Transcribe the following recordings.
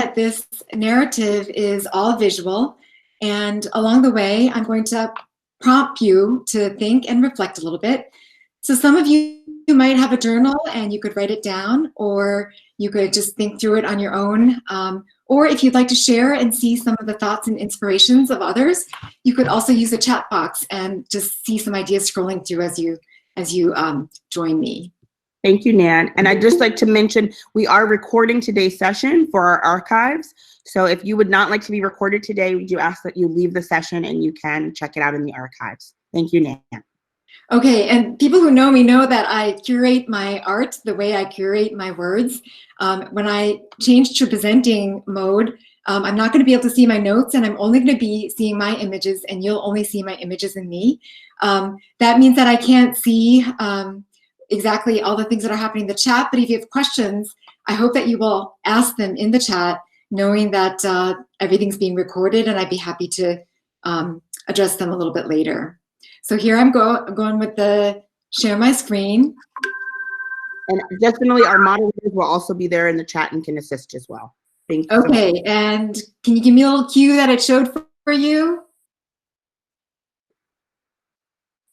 that this narrative is all visual, and along the way, I'm going to prompt you to think and reflect a little bit. So some of you might have a journal and you could write it down, or you could just think through it on your own. Or if you'd like to share and see some of the thoughts and inspirations of others, you could also use the chat box and just see some ideas scrolling through as you join me. Thank you, Nan. And I'd just like to mention, we are recording today's session for our archives. So if you would not like to be recorded today, we do ask that you leave the session and you can check it out in the archives. Thank you, Nan. Okay, and people who know me know that I curate my art the way I curate my words. When I change to presenting mode, I'm not going to be able to see my notes, and I'm only going to be seeing my images, and you'll only see my images and me. That means that I can't see exactly all the things that are happening in the chat, but if you have questions, I hope that you will ask them in the chat, knowing that everything's being recorded, and I'd be happy to address them a little bit later. So here I'm going with the share my screen. And definitely our moderators will also be there in the chat and can assist as well. Thank you. Okay, so and can you give me a little cue that it showed for you?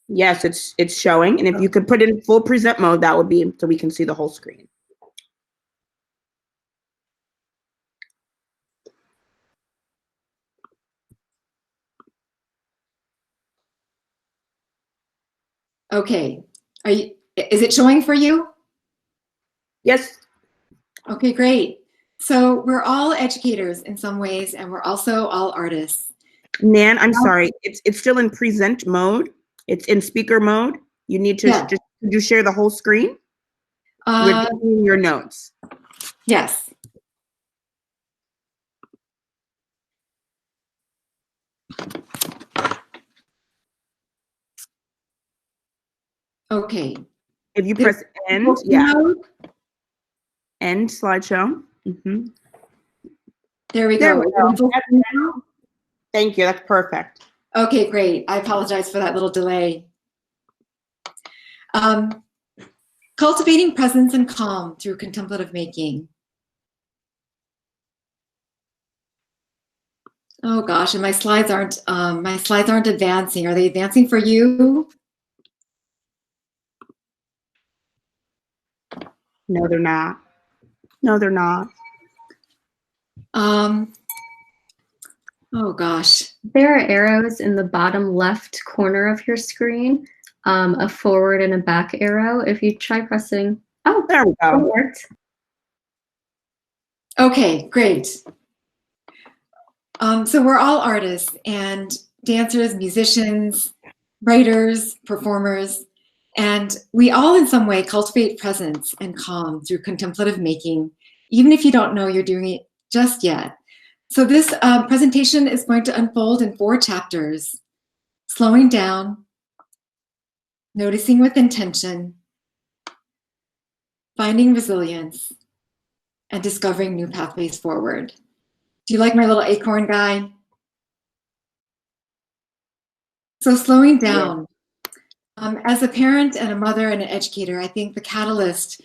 Yes, it's showing. And if you could put it in full present mode, that would be so we can see the whole screen. Okay, is it showing for you? Yes. Okay, great. So we're all educators in some ways, and we're also all artists. Nan, I'm sorry. It's still in present mode. It's in speaker mode. You need to just you share the whole screen with your notes. Yes. Okay. If you press end, end slideshow. Mm-hmm. There we go. Thank you. That's perfect. Okay, great. I apologize for that little delay. Cultivating presence and calm through contemplative making. Oh gosh, and my slides aren't advancing. Are they advancing for you? No, they're not. No, they're not. Oh gosh. There are arrows in the bottom left corner of your screen, a forward and a back arrow. If you try pressing, oh, there we go. It worked. Okay, great. So we're all artists and dancers, musicians, writers, performers, and we all in some way cultivate presence and calm through contemplative making, even if you don't know you're doing it just yet. So this presentation is going to unfold in 4 chapters: slowing down, noticing with intention, finding resilience, and discovering new pathways forward. Do you like my little acorn guy? So slowing down. As a parent and a mother and an educator, I think the catalyst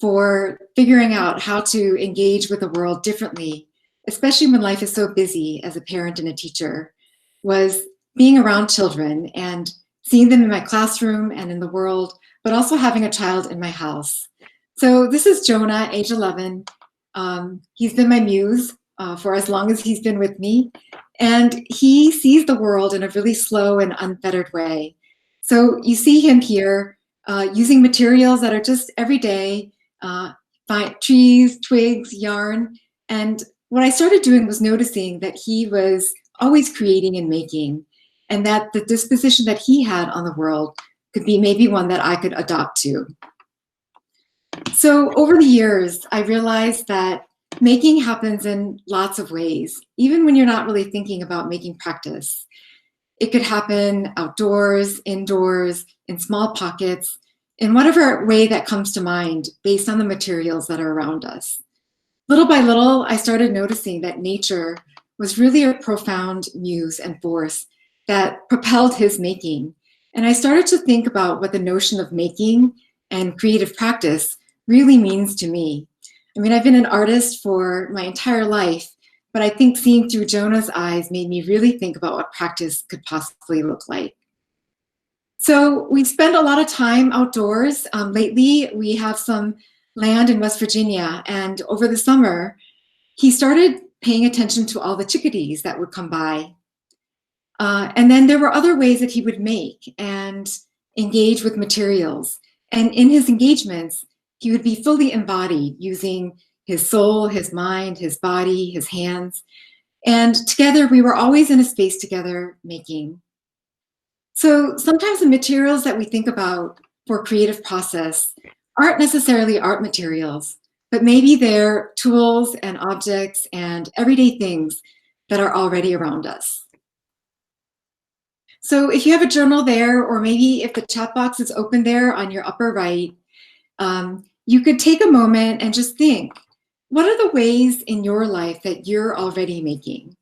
for figuring out how to engage with the world differently, especially when life is so busy as a parent and a teacher, was being around children and seeing them in my classroom and in the world, but also having a child in my house. So this is Jonah, age 11. He's been my muse for as long as he's been with me. And he sees the world in a really slow and unfettered way. So you see him here using materials that are just everyday, trees, twigs, yarn. And what I started doing was noticing that he was always creating and making, and that the disposition that he had on the world could be maybe one that I could adopt to. So over the years, I realized that making happens in lots of ways, even when you're not really thinking about making practice. It could happen outdoors, indoors, in small pockets, in whatever way that comes to mind based on the materials that are around us. Little by little, I started noticing that nature was really a profound muse and force that propelled his making. And I started to think about what the notion of making and creative practice really means to me. I mean, I've been an artist for my entire life, but I think seeing through Jonah's eyes made me really think about what practice could possibly look like. So we spend a lot of time outdoors. Lately, we have some land in West Virginia, and over the summer, he started paying attention to all the chickadees that would come by. And then there were other ways that he would make and engage with materials. And in his engagements, he would be fully embodied using his soul, his mind, his body, his hands. And together, we were always in a space together making. So sometimes the materials that we think about for creative process aren't necessarily art materials, but maybe they're tools and objects and everyday things that are already around us. So if you have a journal there, or maybe if the chat box is open there on your upper right, you could take a moment and just think, what are the ways in your life that you're already making?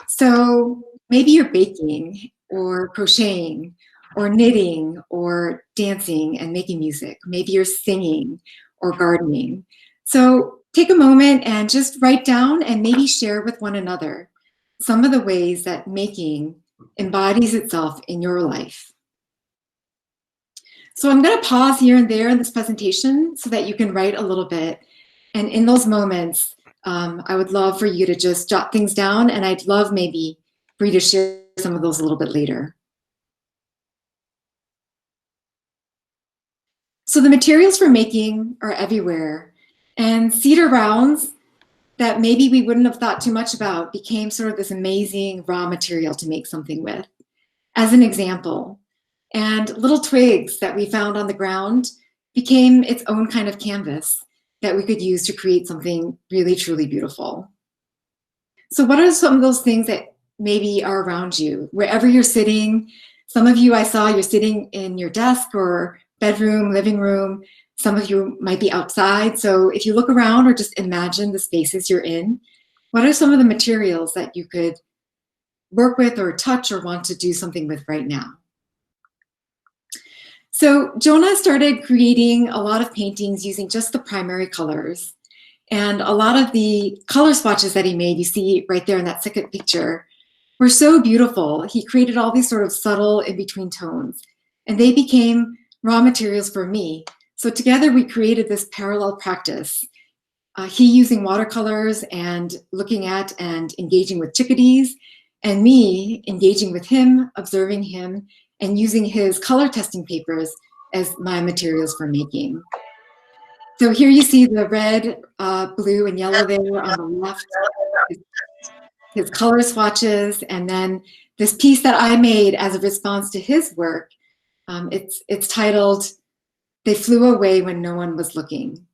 So maybe you're baking or crocheting or knitting or dancing and making music. Maybe you're singing or gardening. So take a moment and just write down and maybe share with one another some of the ways that making embodies itself in your life. So I'm going to pause here and there in this presentation so that you can write a little bit. And in those moments, I would love for you to just jot things down, and I'd love maybe for you to share some of those a little bit later. So the materials for making are everywhere, and cedar rounds that maybe we wouldn't have thought too much about became sort of this amazing raw material to make something with, as an example. And little twigs that we found on the ground became its own kind of canvas that we could use to create something really, truly beautiful. So what are some of those things that maybe are around you? Wherever you're sitting, some of you I saw you're sitting in your desk or bedroom, living room. Some of you might be outside. So if you look around or just imagine the spaces you're in, what are some of the materials that you could work with or touch or want to do something with right now? So Jonah started creating a lot of paintings using just the primary colors. And a lot of the color swatches that he made, you see right there in that second picture, were so beautiful. He created all these sort of subtle in-between tones, and they became raw materials for me. So together we created this parallel practice. He using watercolors and looking at and engaging with chickadees, and me engaging with him, observing him, and using his color testing papers as my materials for making. So here you see the red, blue, and yellow there on the left, his color swatches, and then this piece that I made as a response to his work. It's titled, "They Flew Away When No One Was Looking."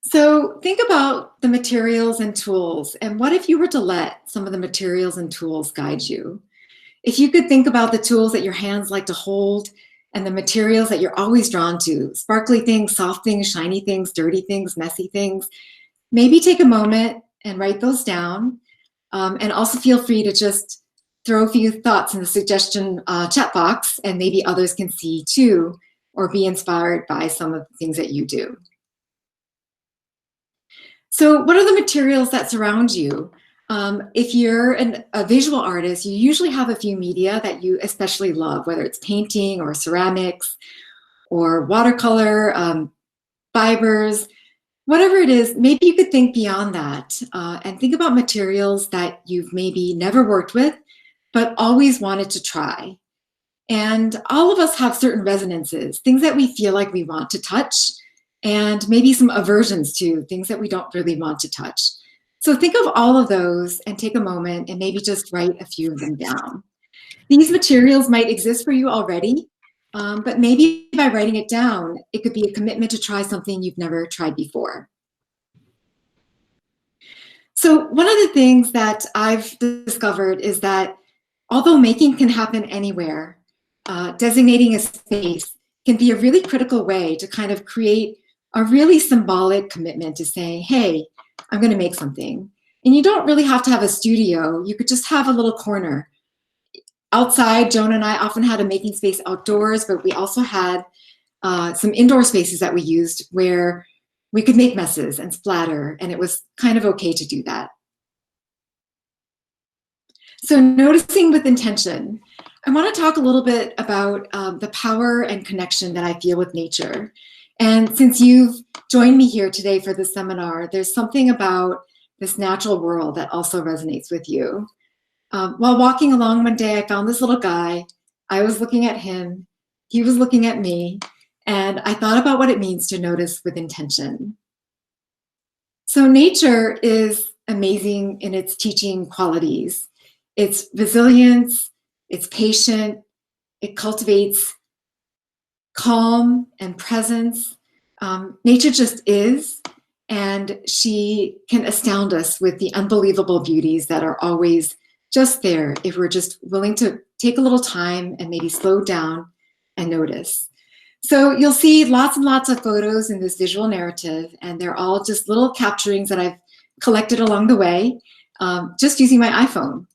So think about the materials and tools, and what if you were to let some of the materials and tools guide you? If you could think about the tools that your hands like to hold and the materials that you're always drawn to, sparkly things, soft things, shiny things, dirty things, messy things, maybe take a moment and write those down. And also feel free to just throw a few thoughts in the suggestion chat box, and maybe others can see too, or be inspired by some of the things that you do. So what are the materials that surround you? If you're a visual artist, you usually have a few media that you especially love, whether it's painting or ceramics or watercolor, fibers, whatever it is. Maybe you could think beyond that and think about materials that you've maybe never worked with, but always wanted to try. And all of us have certain resonances, things that we feel like we want to touch, and maybe some aversions to things that we don't really want to touch. So think of all of those and take a moment and maybe just write a few of them down. These materials might exist for you already, but maybe by writing it down, it could be a commitment to try something you've never tried before. So one of the things that I've discovered is that although making can happen anywhere, designating a space can be a really critical way to kind of create a really symbolic commitment to saying, hey, I'm going to make something. And you don't really have to have a studio. You could just have a little corner. Outside, Jonah and I often had a making space outdoors, but we also had some indoor spaces that we used where we could make messes and splatter, and it was kind of okay to do that. So noticing with intention, I want to talk a little bit about the power and connection that I feel with nature. And since you've joined me here today for this seminar, there's something about this natural world that also resonates with you. While walking along one day, I found this little guy. I was looking at him, he was looking at me, and I thought about what it means to notice with intention. So nature is amazing in its teaching qualities. It's resilience, it's patient, it cultivates calm and presence. Nature just is, and she can astound us with the unbelievable beauties that are always just there if we're just willing to take a little time and maybe slow down and notice. So you'll see lots and lots of photos in this visual narrative, and they're all just little capturings that I've collected along the way, just using my iPhone.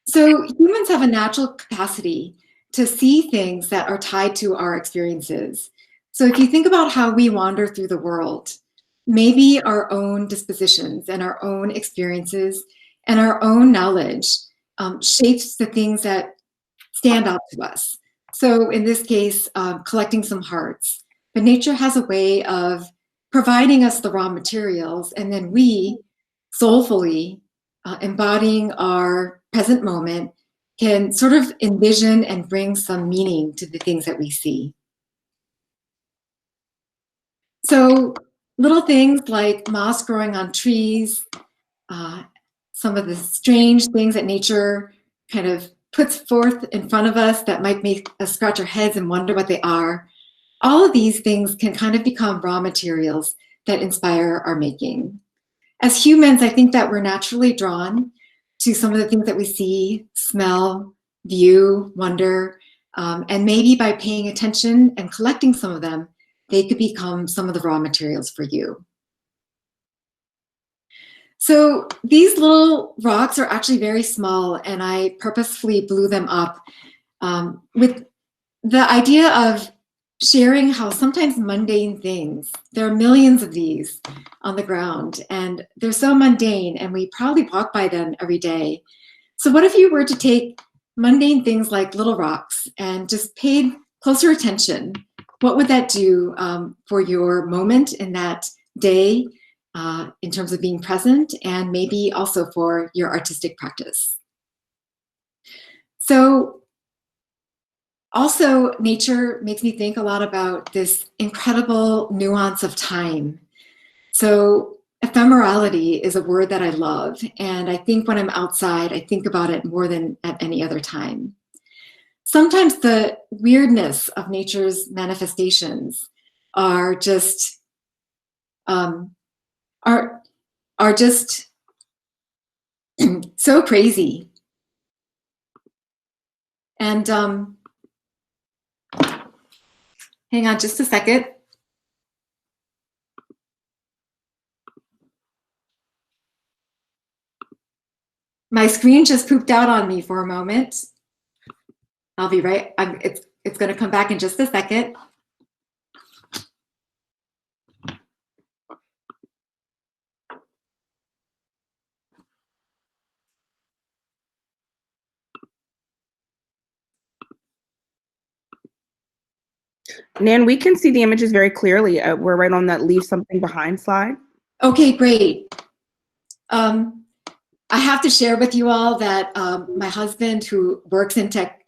So humans have a natural capacity to see things that are tied to our experiences. So if you think about how we wander through the world, maybe our own dispositions and our own experiences and our own knowledge shapes the things that stand out to us. So in this case, collecting some hearts. But nature has a way of providing us the raw materials, and then we soulfully, embodying our present moment, can sort of envision and bring some meaning to the things that we see. So little things like moss growing on trees, some of the strange things that nature kind of puts forth in front of us that might make us scratch our heads and wonder what they are. All of these things can kind of become raw materials that inspire our making. As humans, I think that we're naturally drawn to some of the things that we see, smell, view, wonder, and maybe by paying attention and collecting some of them, they could become some of the raw materials for you. So these little rocks are actually very small, and I purposefully blew them up with the idea of sharing how sometimes mundane things, there are millions of these on the ground, and they're so mundane, and we probably walk by them every day. So what if you were to take mundane things like little rocks and just paid closer attention? What would that do for your moment in that day in terms of being present, and maybe also for your artistic practice? So also, nature makes me think a lot about this incredible nuance of time. So ephemerality is a word that I love, and I think when I'm outside, I think about it more than at any other time. Sometimes the weirdness of nature's manifestations are just just so crazy. And hang on just a second. My screen just pooped out on me for a moment. I'll be right. It's going to come back in just a second. Nan, we can see the images very clearly. We're right on that leave something behind slide. Okay, great. I have to share with you all that my husband, who works in tech,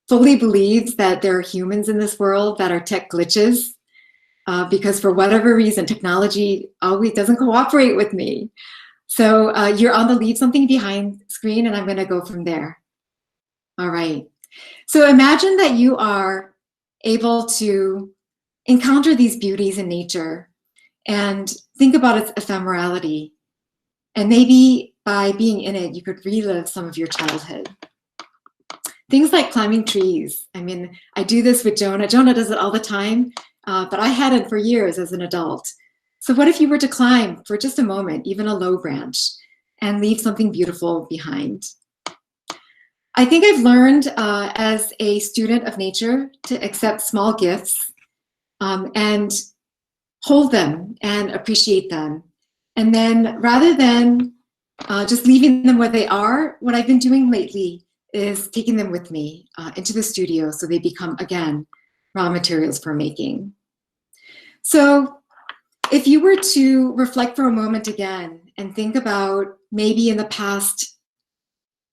fully believes that there are humans in this world that are tech glitches, because for whatever reason, technology always doesn't cooperate with me. So you're on the leave something behind screen, and I'm going to go from there. All right. So imagine that you are able to encounter these beauties in nature and think about its ephemerality. And maybe by being in it, you could relive some of your childhood. Things like climbing trees. I mean, I do this with Jonah. Jonah does it all the time, but I hadn't for years as an adult. So what if you were to climb for just a moment, even a low branch, and leave something beautiful behind? I think I've learned as a student of nature to accept small gifts and hold them and appreciate them. And then rather than just leaving them where they are, what I've been doing lately is taking them with me into the studio so they become, again, raw materials for making. So if you were to reflect for a moment again and think about maybe in the past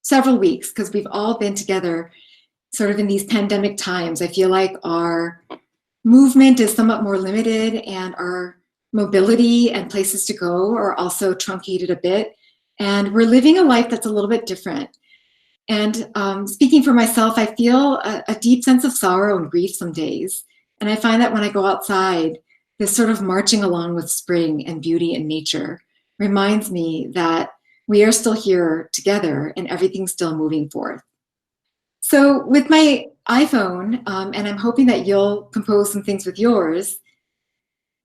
several weeks, because we've all been together sort of in these pandemic times, I feel like our movement is somewhat more limited and our mobility and places to go are also truncated a bit. And we're living a life that's a little bit different. And speaking for myself, I feel a deep sense of sorrow and grief some days. And I find that when I go outside, this sort of marching along with spring and beauty and nature reminds me that we are still here together and everything's still moving forth. So with my iPhone, and I'm hoping that you'll compose some things with yours,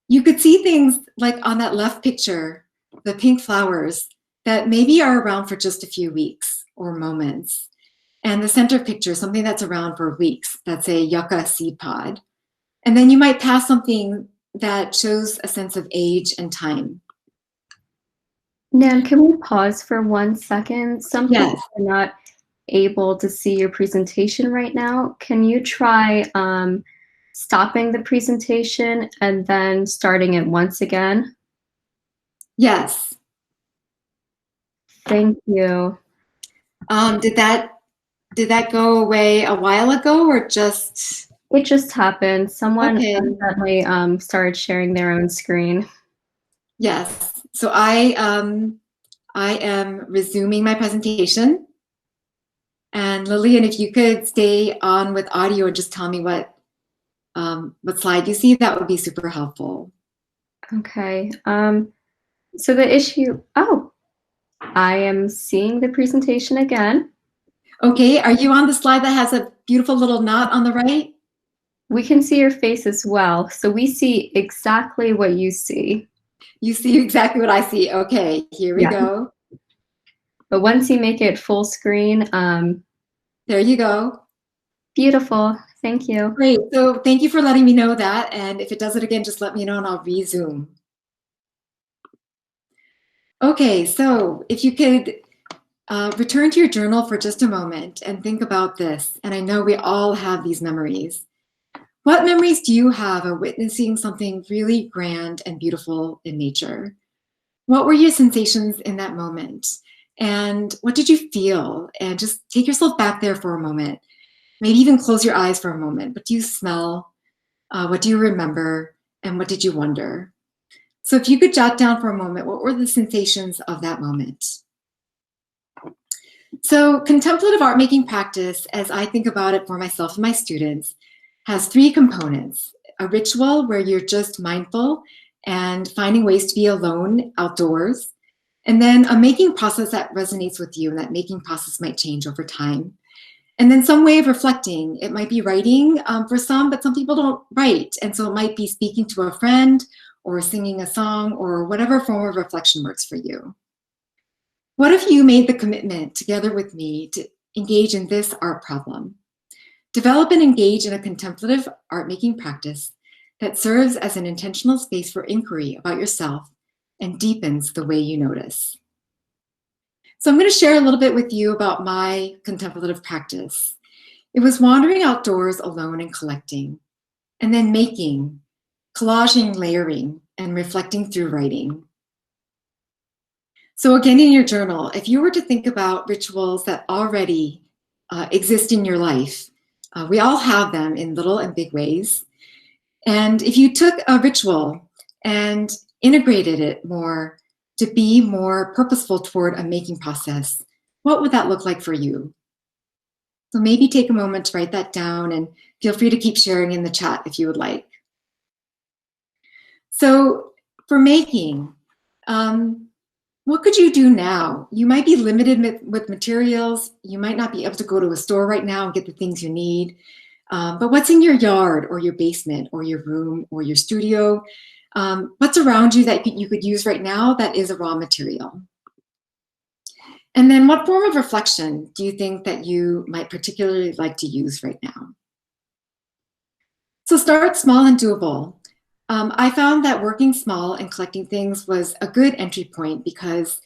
you could see things like on that left picture, the pink flowers that maybe are around for just a few weeks or moments. And the center picture, something that's around for weeks, that's a yucca seed pod. And then you might pass something that shows a sense of age and time. Nan, can we pause for 1 second? Some people Yes. are not able to see your presentation right now. Can you try stopping the presentation and then starting it once again? Yes. Thank you. Did that go away a while ago or just? It just happened. Someone Okay. accidentally started sharing their own screen. Yes. So I am resuming my presentation. And Lillian, if you could stay on with audio and just tell me what slide you see, that would be super helpful. Okay. So the issue, I am seeing the presentation again. Okay, are you on the slide that has a beautiful little knot on the right? We can see your face as well. So we see exactly what you see. You see exactly what I see. Okay, here we go. But once you make it full screen, there you go. Beautiful. Thank you. Great. So thank you for letting me know that. And if it does it again, just let me know and I'll resume. Okay, so if you could return to your journal for just a moment and think about this. And I know we all have these memories. What memories do you have of witnessing something really grand and beautiful in nature? What were your sensations in that moment? And what did you feel? And just take yourself back there for a moment. Maybe even close your eyes for a moment. What do you smell? What do you remember? And what did you wonder? So if you could jot down for a moment, what were the sensations of that moment? So contemplative art making practice, as I think about it for myself and my students, has 3 components. A ritual where you're just mindful and finding ways to be alone outdoors. And then a making process that resonates with you, and that making process might change over time. And then some way of reflecting. It might be writing for some, but some people don't write. And so it might be speaking to a friend or singing a song or whatever form of reflection works for you. What if you made the commitment together with me to engage in this art problem? Develop and engage in a contemplative art-making practice that serves as an intentional space for inquiry about yourself and deepens the way you notice. So I'm going to share a little bit with you about my contemplative practice. It was wandering outdoors alone and collecting, and then making, collaging, layering, and reflecting through writing. So again, in your journal, if you were to think about rituals that already exist in your life, we all have them in little and big ways. And if you took a ritual and integrated it more to be more purposeful toward a making process, what would that look like for you? So maybe take a moment to write that down and feel free to keep sharing in the chat if you would like. So for making, what could you do now? You might be limited with materials. You might not be able to go to a store right now and get the things you need. But what's in your yard or your basement or your room or your studio? What's around you that you could use right now that is a raw material? And then what form of reflection do you think that you might particularly like to use right now? So start small and doable. I found that working small and collecting things was a good entry point because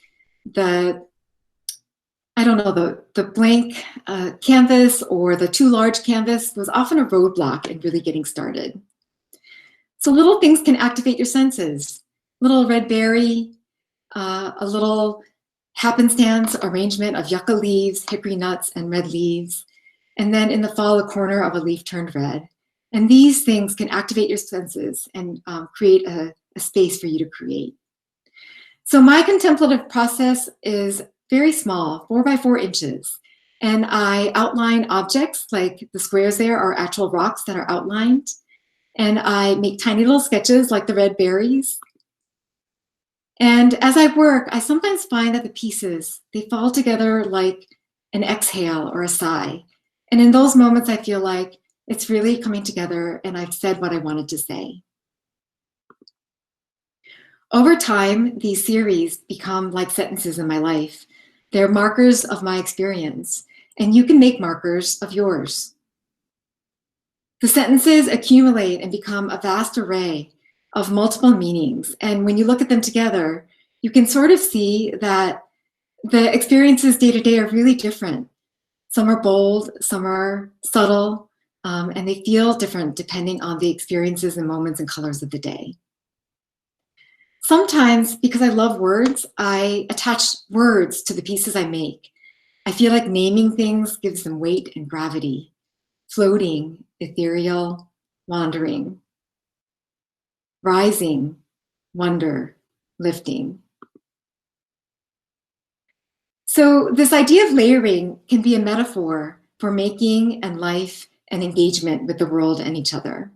the blank canvas or the too large canvas was often a roadblock in really getting started. So little things can activate your senses. Little red berry, a little happenstance arrangement of yucca leaves, hickory nuts, and red leaves. And then in the fall, a corner of a leaf turned red. And these things can activate your senses and create a space for you to create. So my contemplative process is very small, 4 by 4 inches. And I outline objects, like the squares there are actual rocks that are outlined. And I make tiny little sketches like the red berries. And as I work, I sometimes find that the pieces, they fall together like an exhale or a sigh. And in those moments, I feel like it's really coming together and I've said what I wanted to say. Over time, these series become like sentences in my life. They're markers of my experience, and you can make markers of yours. The sentences accumulate and become a vast array of multiple meanings. And when you look at them together, you can sort of see that the experiences day to day are really different. Some are bold, some are subtle, and they feel different depending on the experiences and moments and colors of the day. Sometimes, because I love words, I attach words to the pieces I make. I feel like naming things gives them weight and gravity. Floating, ethereal, wandering. Rising, wonder, lifting. So this idea of layering can be a metaphor for making and life and engagement with the world and each other.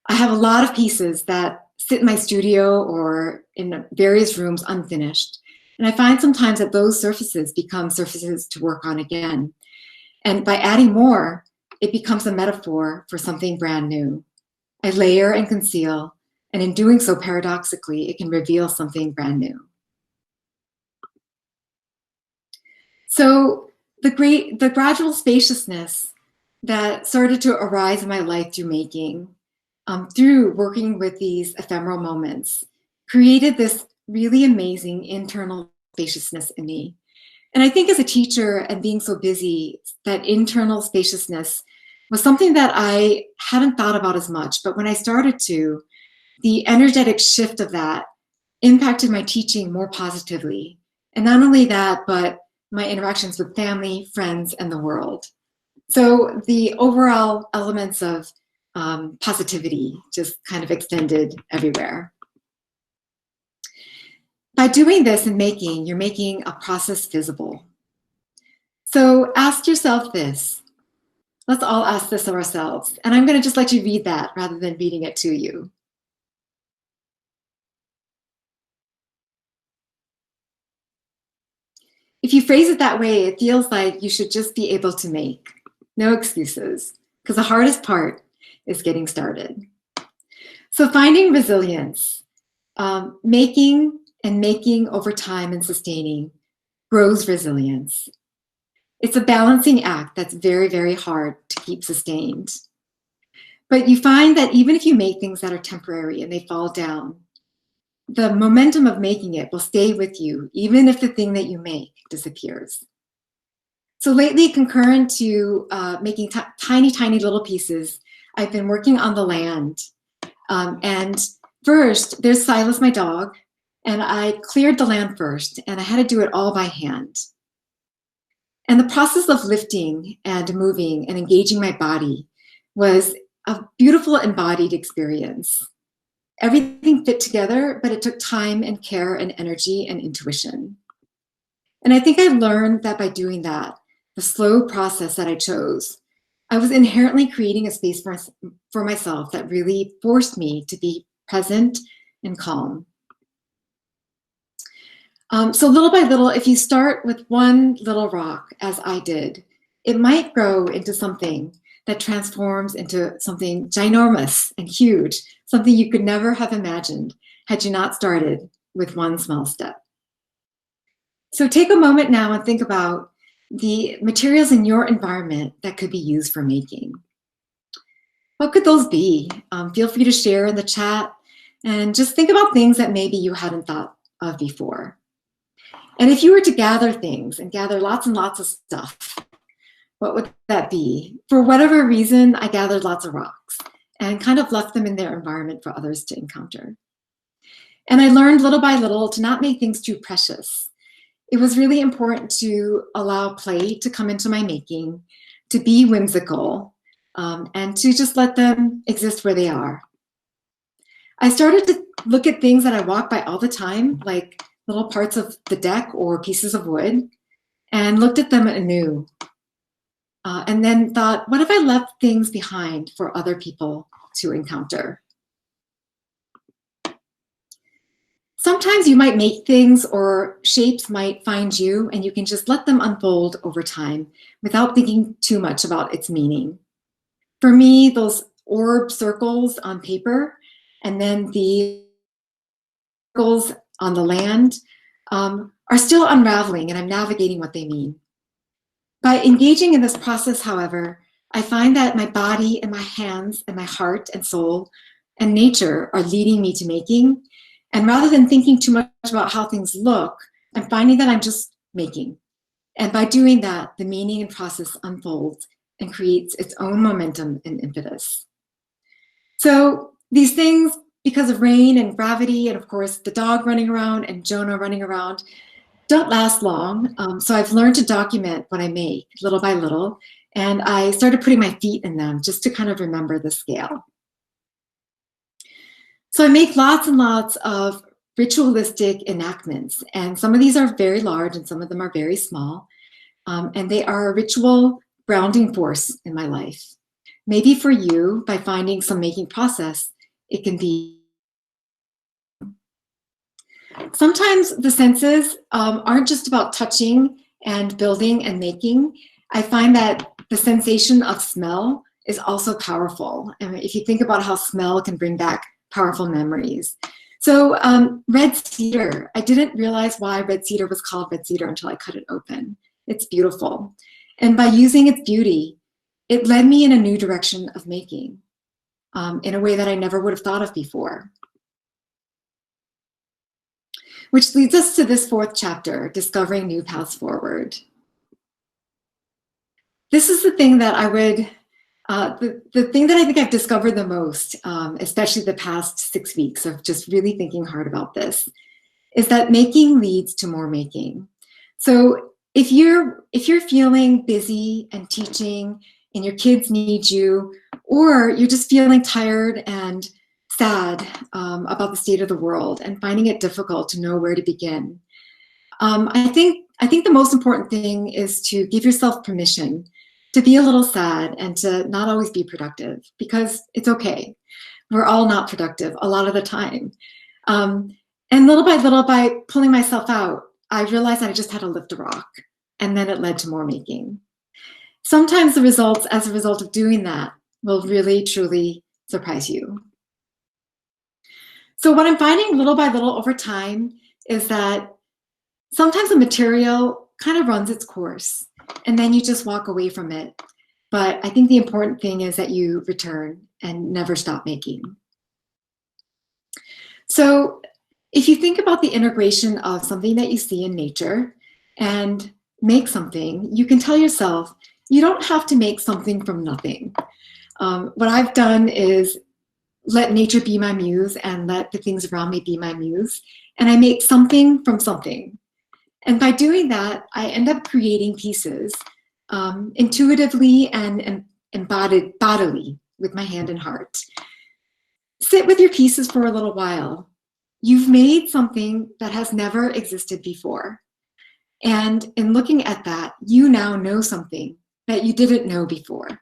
I have a lot of pieces that sit in my studio or in various rooms unfinished. And I find sometimes that those surfaces become surfaces to work on again. And by adding more, it becomes a metaphor for something brand new. I layer and conceal, and in doing so, paradoxically, it can reveal something brand new. So the gradual spaciousness that started to arise in my life through making, through working with these ephemeral moments, created this really amazing internal spaciousness in me. And I think as a teacher and being so busy, that internal spaciousness was something that I hadn't thought about as much. But when I started to, the energetic shift of that impacted my teaching more positively. And not only that, but my interactions with family, friends, and the world. So the overall elements of positivity just kind of extended everywhere. By doing this and making, you're making a process visible. So ask yourself this. Let's all ask this of ourselves. And I'm going to just let you read that rather than reading it to you. If you phrase it that way, it feels like you should just be able to make. No excuses, because the hardest part is getting started. So finding resilience, making over time and sustaining grows resilience. It's a balancing act that's very, very hard to keep sustained. But you find that even if you make things that are temporary and they fall down, the momentum of making it will stay with you, even if the thing that you make disappears. So lately, concurrent to making tiny, tiny little pieces, I've been working on the land. And first, there's Silas, my dog, and I cleared the land first, and I had to do it all by hand. And the process of lifting and moving and engaging my body was a beautiful embodied experience. Everything fit together, but it took time and care and energy and intuition. And I think I learned that by doing that, the slow process that I chose, I was inherently creating a space for myself that really forced me to be present and calm. So little by little, if you start with one little rock, as I did, it might grow into something that transforms into something ginormous and huge, something you could never have imagined had you not started with one small step. So take a moment now and think about the materials in your environment that could be used for making. What could those be? Feel free to share in the chat and just think about things that maybe you hadn't thought of before. And if you were to gather things and gather lots and lots of stuff, what would that be? For whatever reason, I gathered lots of rocks and kind of left them in their environment for others to encounter. And I learned little by little to not make things too precious. It was really important to allow play to come into my making, to be whimsical, and to just let them exist where they are. I started to look at things that I walk by all the time, like little parts of the deck or pieces of wood, and looked at them anew. And then thought, what if I left things behind for other people to encounter? Sometimes you might make things or shapes might find you and you can just let them unfold over time without thinking too much about its meaning. For me, those orb circles on paper and then the circles on the land are still unraveling, and I'm navigating what they mean. By engaging in this process, however, I find that my body and my hands and my heart and soul and nature are leading me to making. And rather than thinking too much about how things look, I'm finding that I'm just making. And by doing that, the meaning and process unfolds and creates its own momentum and impetus. So these things, because of rain and gravity, and of course the dog running around and Jonah running around, don't last long. So I've learned to document what I make little by little. And I started putting my feet in them just to kind of remember the scale. So I make lots and lots of ritualistic enactments. And some of these are very large and some of them are very small. And they are a ritual grounding force in my life. Maybe for you, by finding some making process, it can be. Sometimes the senses aren't just about touching and building and making. I find that the sensation of smell is also powerful. And if you think about how smell can bring back powerful memories. So red cedar, I didn't realize why red cedar was called red cedar until I cut it open. It's beautiful. And by using its beauty, it led me in a new direction of making in a way that I never would have thought of before. Which leads us to this fourth chapter, Discovering New Paths Forward. This is the thing that I would, the thing that I think I've discovered the most, especially the past 6 weeks of just really thinking hard about this, is that making leads to more making. So if you're feeling busy and teaching and your kids need you, or you're just feeling tired and sad about the state of the world and finding it difficult to know where to begin, I think the most important thing is to give yourself permission to be a little sad and to not always be productive, because it's okay. We're all not productive a lot of the time. And little by little, by pulling myself out, I realized I just had to lift a rock, and then it led to more making. Sometimes the results as a result of doing that will really, truly surprise you. So what I'm finding little by little over time is that sometimes the material kind of runs its course and then you just walk away from it. But I think the important thing is that you return and never stop making. So if you think about the integration of something that you see in nature and make something, you can tell yourself, you don't have to make something from nothing. What I've done is let nature be my muse and let the things around me be my muse. And I make something from something. And by doing that, I end up creating pieces intuitively and embodied bodily with my hand and heart. Sit with your pieces for a little while. You've made something that has never existed before. And in looking at that, you now know something that you didn't know before.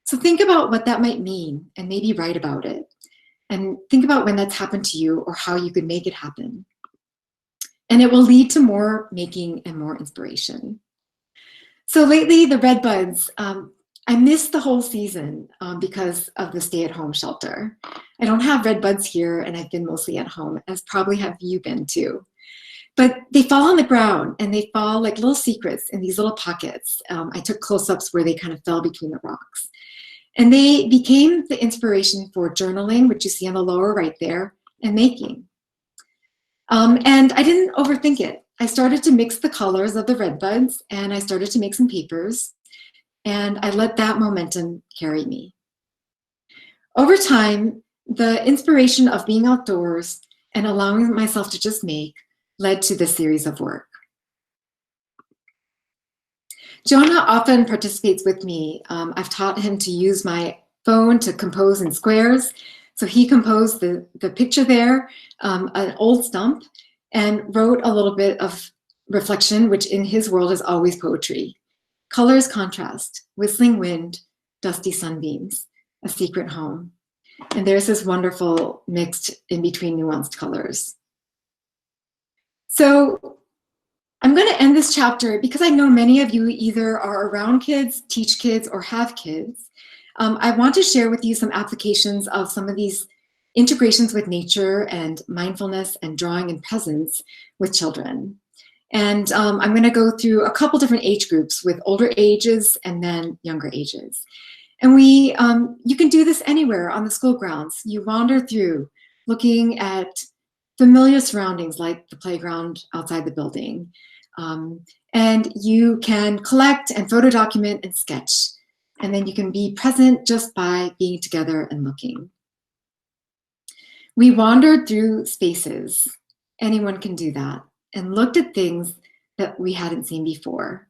So think about what that might mean and maybe write about it. And think about when that's happened to you or how you could make it happen. And it will lead to more making and more inspiration. So lately, the red buds, I missed the whole season because of the stay-at-home shelter. I don't have red buds here, and I've been mostly at home, as probably have you been too. But they fall on the ground, and they fall like little secrets in these little pockets. I took close-ups where they kind of fell between the rocks. And they became the inspiration for journaling, which you see on the lower right there, and making. And I didn't overthink it. I started to mix the colors of the red buds, and I started to make some papers, and I let that momentum carry me. Over time, the inspiration of being outdoors and allowing myself to just make led to this series of work. Jonah often participates with me. I've taught him to use my phone to compose in squares. So he composed the picture there, an old stump, and wrote a little bit of reflection, which in his world is always poetry. Colors contrast, whistling wind, dusty sunbeams, a secret home. And there's this wonderful mixed in between nuanced colors. So I'm going to end this chapter because I know many of you either are around kids, teach kids, or have kids. I want to share with you some applications of some of these integrations with nature and mindfulness and drawing and presence with children. And I'm going to go through a couple different age groups with older ages and then younger ages. And you can do this anywhere on the school grounds. You wander through looking at familiar surroundings like the playground outside the building. And you can collect and photo document and sketch. And then you can be present just by being together and looking. We wandered through spaces, anyone can do that, and looked at things that we hadn't seen before.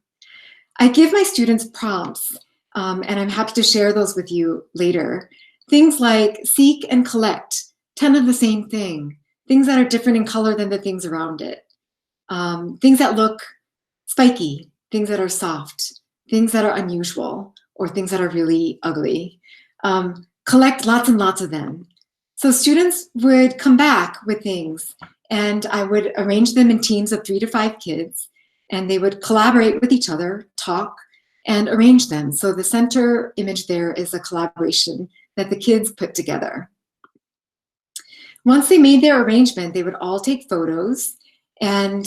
I give my students prompts, and I'm happy to share those with you later. Things like seek and collect 10 of the same thing, things that are different in color than the things around it, things that look spiky, things that are soft, things that are unusual, or things that are really ugly. Collect lots and lots of them. So students would come back with things, and I would arrange them in teams of 3 to 5 kids, and they would collaborate with each other, talk, and arrange them. So the center image there is a collaboration that the kids put together. Once they made their arrangement, they would all take photos and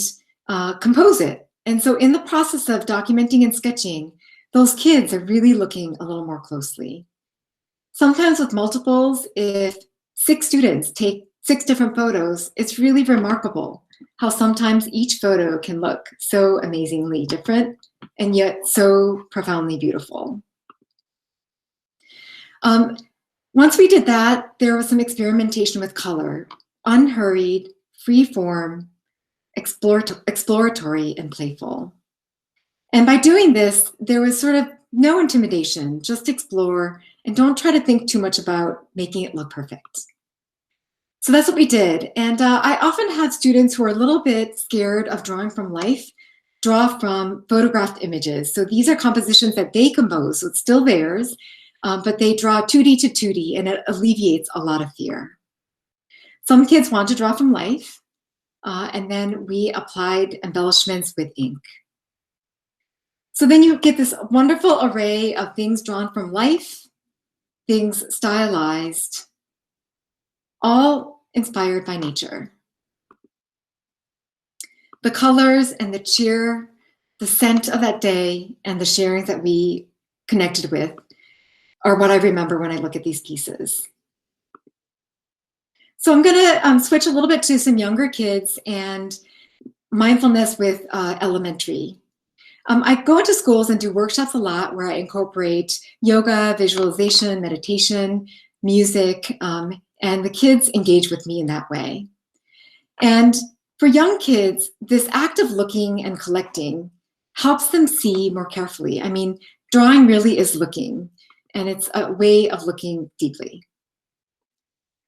compose it. And so in the process of documenting and sketching, those kids are really looking a little more closely. Sometimes with multiples, if 6 students take 6 different photos, it's really remarkable how sometimes each photo can look so amazingly different and yet so profoundly beautiful. Once we did that, there was some experimentation with color, unhurried, free form, exploratory, and playful. And by doing this, there was sort of no intimidation, just explore and don't try to think too much about making it look perfect. So that's what we did. And I often have students who are a little bit scared of drawing from life, draw from photographed images. So these are compositions that they compose, so it's still theirs, but they draw 2D to 2D, and it alleviates a lot of fear. Some kids want to draw from life, and then we applied embellishments with ink. So then you get this wonderful array of things drawn from life, things stylized, all inspired by nature. The colors and the cheer, the scent of that day, and the sharings that we connected with are what I remember when I look at these pieces. So I'm gonna switch a little bit to some younger kids and mindfulness with elementary. I go into schools and do workshops a lot where I incorporate yoga, visualization, meditation, music, and the kids engage with me in that way. And for young kids, this act of looking and collecting helps them see more carefully. I mean, drawing really is looking, and it's a way of looking deeply.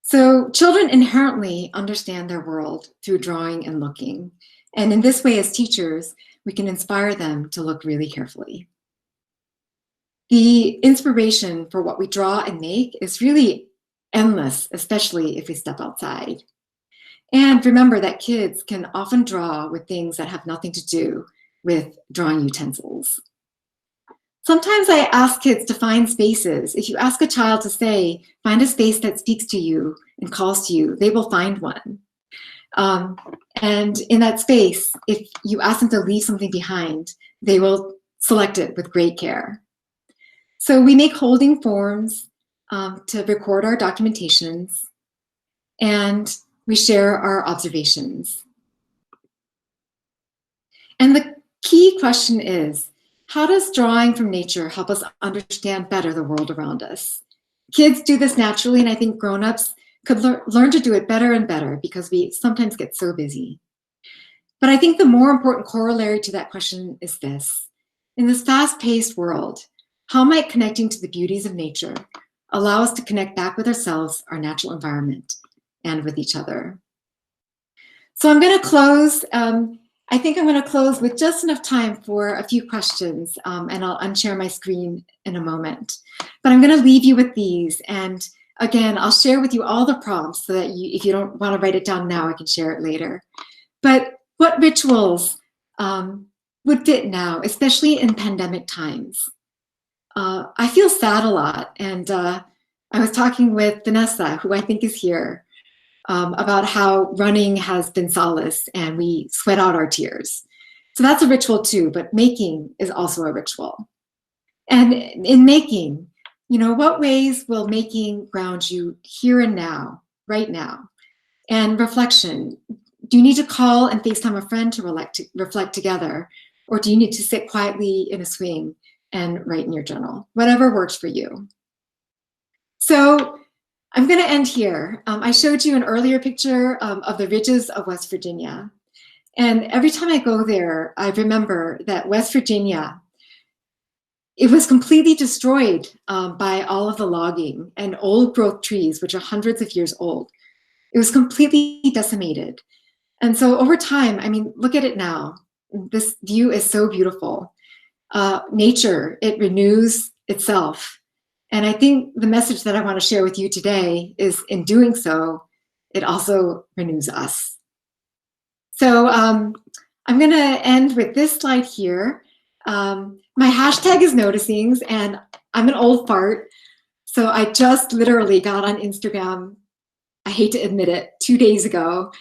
So children inherently understand their world through drawing and looking. And in this way, as teachers, we can inspire them to look really carefully. The inspiration for what we draw and make is really endless, especially if we step outside. And remember that kids can often draw with things that have nothing to do with drawing utensils. Sometimes I ask kids to find spaces. If you ask a child to say, find a space that speaks to you and calls to you, they will find one. And in that space, if you ask them to leave something behind, they will select it with great care. So we make holding forms to record our documentations, and we share our observations. And the key question is, how does drawing from nature help us understand better the world around us? Kids do this naturally, and I think grown-ups could learn to do it better and better because we sometimes get so busy. But I think the more important corollary to that question is this. In this fast-paced world, how might connecting to the beauties of nature allow us to connect back with ourselves, our natural environment, and with each other? So I'm going to close. I think I'm going to close with just enough time for a few questions, and I'll unshare my screen in a moment. But I'm going to leave you with these. And again, I'll share with you all the prompts so that if you don't want to write it down now, I can share it later. But what rituals would fit now, especially in pandemic times? I feel sad a lot. And I was talking with Vanessa, who I think is here, about how running has been solace and we sweat out our tears. So that's a ritual too, but making is also a ritual. And in making, what ways will making ground you here and now, right now? And reflection, do you need to call and FaceTime a friend to reflect together? Or do you need to sit quietly in a swing and write in your journal? Whatever works for you. So I'm going to end here. I showed you an earlier picture of the ridges of West Virginia. And every time I go there, I remember that West Virginia, it was completely destroyed by all of the logging and old growth trees, which are hundreds of years old. It was completely decimated. And so over time, I mean, look at it now. This view is so beautiful. Nature, it renews itself. And I think the message that I want to share with you today is, in doing so, it also renews us. So I'm going to end with this slide here. My hashtag is noticings, and I'm an old fart. So I just literally got on Instagram, I hate to admit it, 2 days ago.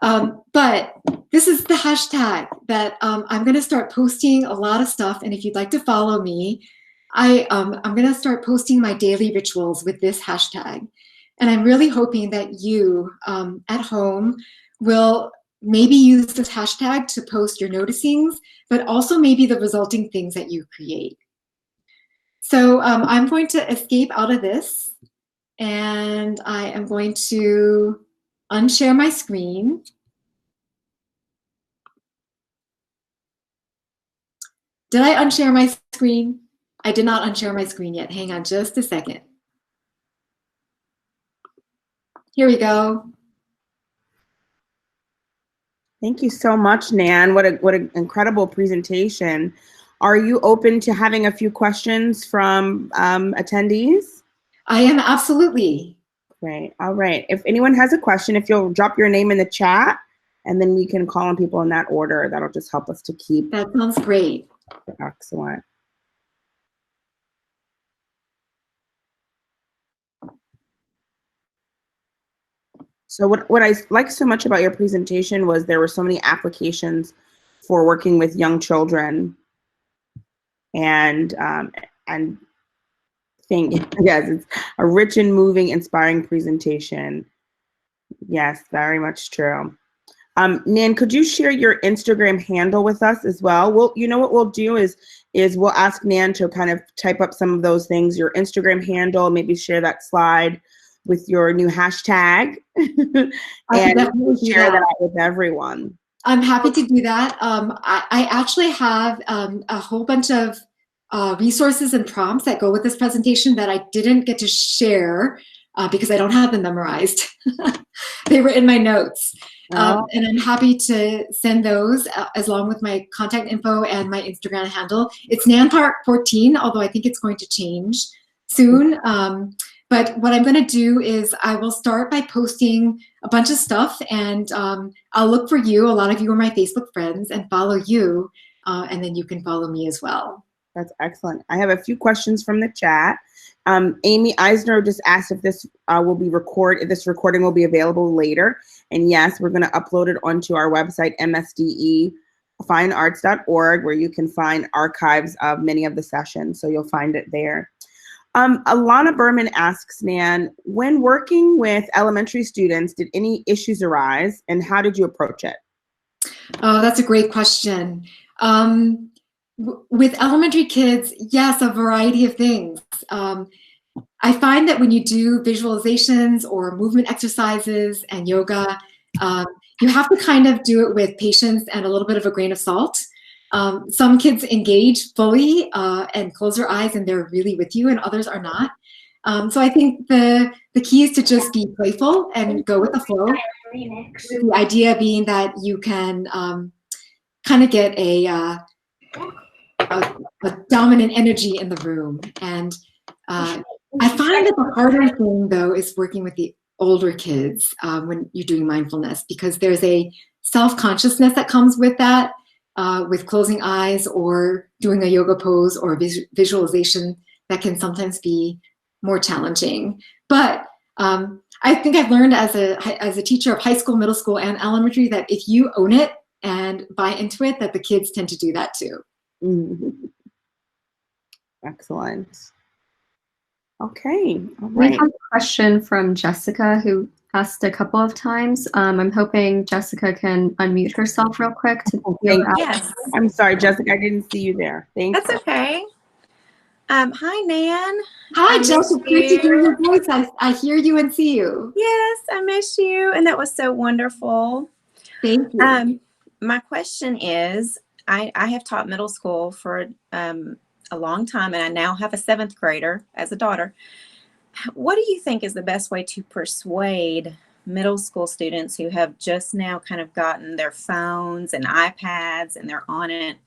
But this is the hashtag that I'm going to start posting a lot of stuff. And if you'd like to follow me, I'm going to start posting my daily rituals with this hashtag. And I'm really hoping that you at home will maybe use this hashtag to post your noticings, but also maybe the resulting things that you create. So I'm going to escape out of this, and I am going to unshare my screen. Did I unshare my screen? I did not unshare my screen yet. Hang on just a second. Here we go. Thank you so much, Nan. What an incredible presentation. Are you open to having a few questions from attendees? I am, absolutely. Great. All right. If anyone has a question, if you'll drop your name in the chat, and then we can call on people in that order. That'll just help us to keep. That sounds great. Excellent. So what I liked so much about your presentation was there were so many applications for working with young children, and yes, it's a rich and moving, inspiring presentation. Yes, very much true. Nan, could you share your Instagram handle with us as well? Well, you know what we'll do is we'll ask Nan to kind of type up some of those things, your Instagram handle, maybe share that slide with your new hashtag, and we'll share that with everyone. I'm happy to do that. I actually have a whole bunch of resources and prompts that go with this presentation that I didn't get to share because I don't have them memorized. They were in my notes. And I'm happy to send those along with my contact info and my Instagram handle. It's Nan Park 14, although I think it's going to change soon. But what I'm going to do is I will start by posting a bunch of stuff, and I'll look for you. A lot of you are my Facebook friends, and follow you, and then you can follow me as well. That's excellent. I have a few questions from the chat. Amy Eisner just asked if this will be if this recording will be available later. And yes, we're going to upload it onto our website, msdefinearts.org, where you can find archives of many of the sessions. So you'll find it there. Alana Berman asks, Nan, when working with elementary students, did any issues arise and how did you approach it? Oh, that's a great question. With elementary kids, yes, a variety of things. I find that when you do visualizations or movement exercises and yoga, you have to kind of do it with patience and a little bit of a grain of salt. Some kids engage fully and close their eyes and they're really with you, and others are not. So I think the key is to just be playful and go with the flow. The idea being that you can kind of get a dominant energy in the room. And I find that the harder thing, though, is working with the older kids when you're doing mindfulness, because there's a self-consciousness that comes with that, with closing eyes or doing a yoga pose or visualization that can sometimes be more challenging. But I think I've learned as a teacher of high school, middle school, and elementary that if you own it and buy into it, that the kids tend to do that too. Mm-hmm. Excellent. Okay. All right. We have a question from Jessica who asked a couple of times. I'm hoping Jessica can unmute herself real quick to Yes. I'm sorry, Jessica, I didn't see you there. Thanks. That's okay. Hi, Nan. Hi, Jessica. Great to hear your voice. I hear you and see you. Yes, I miss you, and that was so wonderful. Thank you. My question is, I have taught middle school for a long time, and I now have a 7th grader as a daughter. What do you think is the best way to persuade middle school students who have just now kind of gotten their phones and iPads and they're on it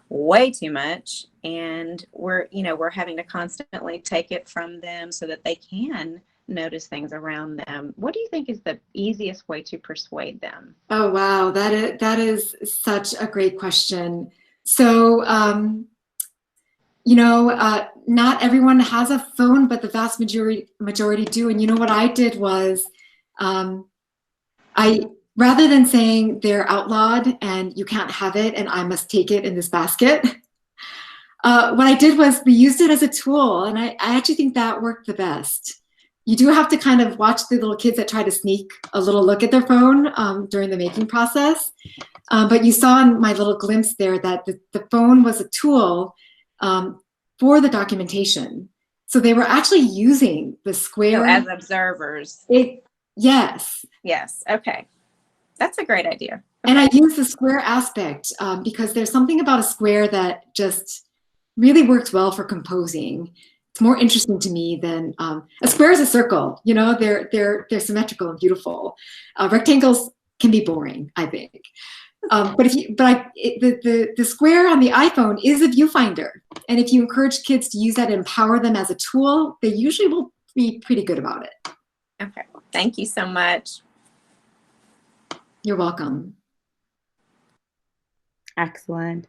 way too much, and we're having to constantly take it from them so that they can notice things around them? What do you think is the easiest way to persuade them? Oh, wow. That is such a great question. So, not everyone has a phone, but the vast majority do. And you know what I did was, rather than saying they're outlawed and you can't have it and I must take it in this basket, what I did was we used it as a tool, and I actually think that worked the best. You do have to kind of watch the little kids that try to sneak a little look at their phone during the making process. But you saw in my little glimpse there that the phone was a tool for the documentation. So they were actually using the square. So as observers. Yes. Yes. Okay. That's a great idea. And I use the square aspect because there's something about a square that just really works well for composing. It's more interesting to me than a square is a circle. They're symmetrical and beautiful. Rectangles can be boring, I think. But the square on the iPhone is a viewfinder, and if you encourage kids to use that and empower them as a tool, they usually will be pretty good about it. Okay. Thank you so much. You're welcome. Excellent.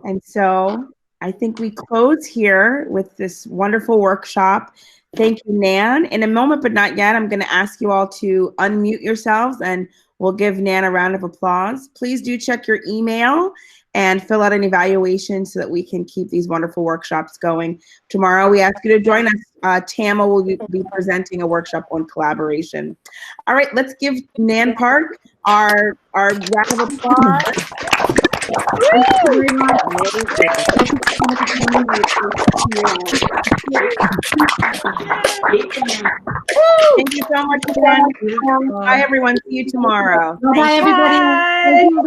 And so I think we close here with this wonderful workshop. Thank you, Nan. In a moment, but not yet, I'm going to ask you all to unmute yourselves and we'll give Nan a round of applause. Please do check your email and fill out an evaluation so that we can keep these wonderful workshops going. Tomorrow, we ask you to join us. Tama will be presenting a workshop on collaboration. All right, let's give Nan Park our round of applause. Thank you very much. Thank you so much, everyone. Bye, everyone. See you tomorrow. Bye, everybody.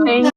Thank